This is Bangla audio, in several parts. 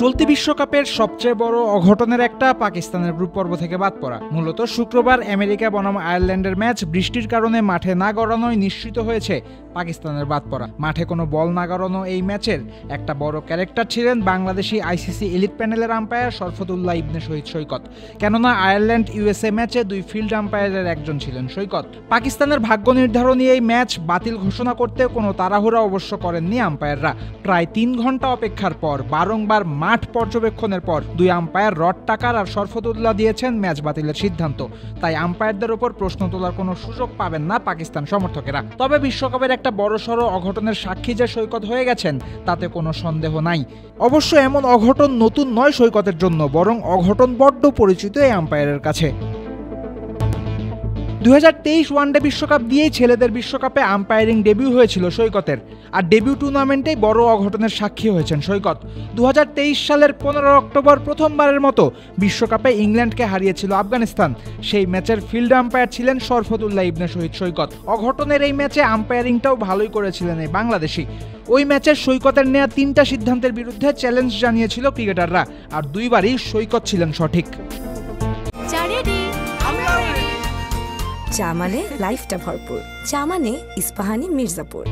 চলতি বিশ্বকাপের সবচেয়ে বড় অঘটনের একটা পাকিস্তানের গ্রুপ পর্ব থেকে বাদ পড়া। মূলত শুক্রবার আমেরিকা বনাম আয়ারল্যান্ডের ম্যাচ বৃষ্টির কারণে মাঠে না গড়ানোয় নিশ্চিত হয়েছে পাকিস্তানের বাদ পড়া। মাঠে কোনো বল না গড়ানো এই ম্যাচের একটা বড় ক্যারেক্টার ছিলেন বাংলাদেশি আইসিসি এলিট প্যানেলের আম্পায়ার শরফতুল্লাহ ইবনে শহীদ সৈকত। কেননা আয়ারল্যান্ড ইউএসএ ম্যাচে দুই ফিল্ড আম্পায়ারের একজন ছিলেন সৈকত। পাকিস্তানের ভাগ্য নির্ধারণী এই ম্যাচ বাতিল ঘোষণা করতে কোনো তাড়াহুড়া অবশ্য করেননি আম্পায়াররা। প্রায় 3 ঘন্টা অপেক্ষার পর বারংবার মাঠ পর্যবেক্ষণের পর দুই আম্পায়ার রড টাকার আর শরফতুল্লাহ দিয়েছেন ম্যাচ বাতিলের সিদ্ধান্ত। তাই আম্পায়ারদের ওপর প্রশ্ন তোলার কোনো সুযোগ পাবেন না পাকিস্তান সমর্থকেরা। তবে বিশ্বকাপের একটা বড়সড় অঘটনের সাক্ষী যে সৈকত হয়ে গেছেন তাতে কোনো সন্দেহ নাই। অবশ্য এমন অঘটন নতুন নয় সৈকতের জন্য, বরং অঘটন বড্ড পরিচিত এই আম্পায়ারের কাছে। 2023 ওয়ানডে বিশ্বকাপ দিয়েই ছেলেদের বিশ্বকাপে আম্পায়ারিং ডেবিউ হয়েছিল সৈকতের, আর ডেবিউ টুর্নামেন্টেই বড় অঘটনের সাক্ষী হয়েছেন সৈকত। 2023 সালের 15 অক্টোবর প্রথমবারের মতো বিশ্বকাপে ইংল্যান্ডকে হারিয়েছিল আফগানিস্তান। সেই ম্যাচের ফিল্ড আম্পায়ার ছিলেন শরফতুল্লাহ ইবনে শহীদ সৈকত। অঘটনের এই ম্যাচে আম্পায়ারিংটাও ভালোই করেছিলেন এই বাংলাদেশি। ওই ম্যাচের সৈকতের নেওয়া 3টা সিদ্ধান্তের বিরুদ্ধে চ্যালেঞ্জ জানিয়েছিল ক্রিকেটাররা, আর দুইবারই সৈকত ছিলেন সঠিক। চা মানে লাইফটা ভরপুর, চা মানে ইস্পাহানি মির্জাপুর।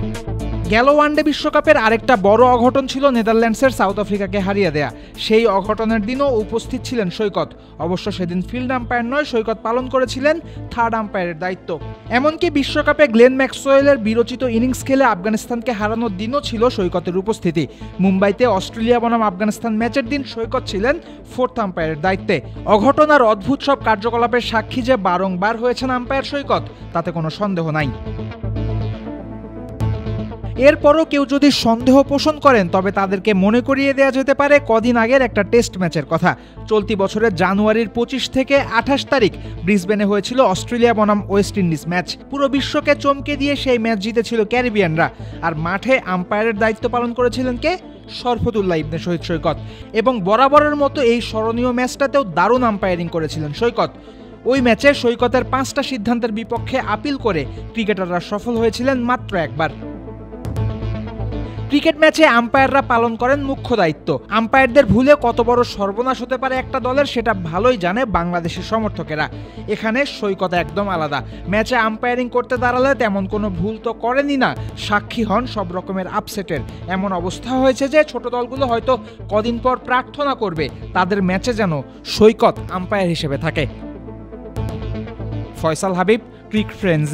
গেল ওয়ানডে বিশ্বকাপের আরেকটা বড় অঘটন ছিল নেদারল্যান্ডসের সাউথ আফ্রিকাকে হারিয়ে দেয়া। সেই অঘটনের দিনও উপস্থিত ছিলেন সৈকত। অবশ্য সেদিন ফিল্ড আম্পায়ার নয়, সৈকত পালন করেছিলেন থার্ড আম্পায়ারের দায়িত্ব। এমনকি বিশ্বকাপে গ্লেন ম্যাক্সওয়েলের বিরচিত ইনিংস খেলে আফগানিস্তানকে হারানোর দিনও ছিল সৈকতের উপস্থিতি। মুম্বাইতে অস্ট্রেলিয়া বনাম আফগানিস্তান ম্যাচের দিন সৈকত ছিলেন ফোর্থ আম্পায়ারের দায়িত্বে। অঘটন আর অদ্ভুত সব কার্যকলাপের সাক্ষী যে বারংবার হয়েছেন আম্পায়ার সৈকত, তাতে কোনো সন্দেহ নাই। এরপরও কেউ যদি সন্দেহ পোষণ করেন তবে তাদেরকে মনে করিয়ে দেওয়া যেতে পারে কদিন আগের একটা টেস্ট ম্যাচের কথা। চলতি বছরের জানুয়ারির 25 থেকে 28 তারিখ ব্রিসবেনে হয়েছিল অস্ট্রেলিয়া বনাম ওয়েস্ট ইন্ডিজ ম্যাচ। পুরো বিশ্বকে চমকে দিয়ে সেই ম্যাচ জিতেছিল ক্যারিবিয়ানরা, আর মাঠে আম্পায়ারের দায়িত্ব পালন করেছিলেন কে? শরফতুল্লাহ ইবনে শহীদ সৈকত। এবং বরাবরের মতো এই স্মরণীয় ম্যাচটাতেও দারুণ আম্পায়ারিং করেছিলেন সৈকত। ওই ম্যাচে সৈকতের 5টা সিদ্ধান্তের বিপক্ষে আপিল করে ক্রিকেটাররা সফল হয়েছিলেন মাত্র একবার। ক্রিকেট ম্যাচে আম্পায়াররা পালন করেন মুখ্য দায়িত্ব। আম্পায়ারদের ভুলে কত বড় সর্বনাশ হতে পারে একটা দলের সেটা ভালোই জানে বাংলাদেশের সমর্থকেরা। এখানে সৈকত একদম আলাদা। ম্যাচে আম্পায়ারিং করতে দাঁড়ালে তেমন কোনো ভুল তো করেনই না, সাক্ষী হন সব রকমের আপসেটের। এমন অবস্থা হয়েছে যে ছোট দলগুলো হয়তো কদিন পর প্রার্থনা করবে তাদের ম্যাচে যেন সৈকত আম্পায়ার হিসেবে থাকে। ফয়সাল হাবিব, ক্রিক ফ্রেন্ডস।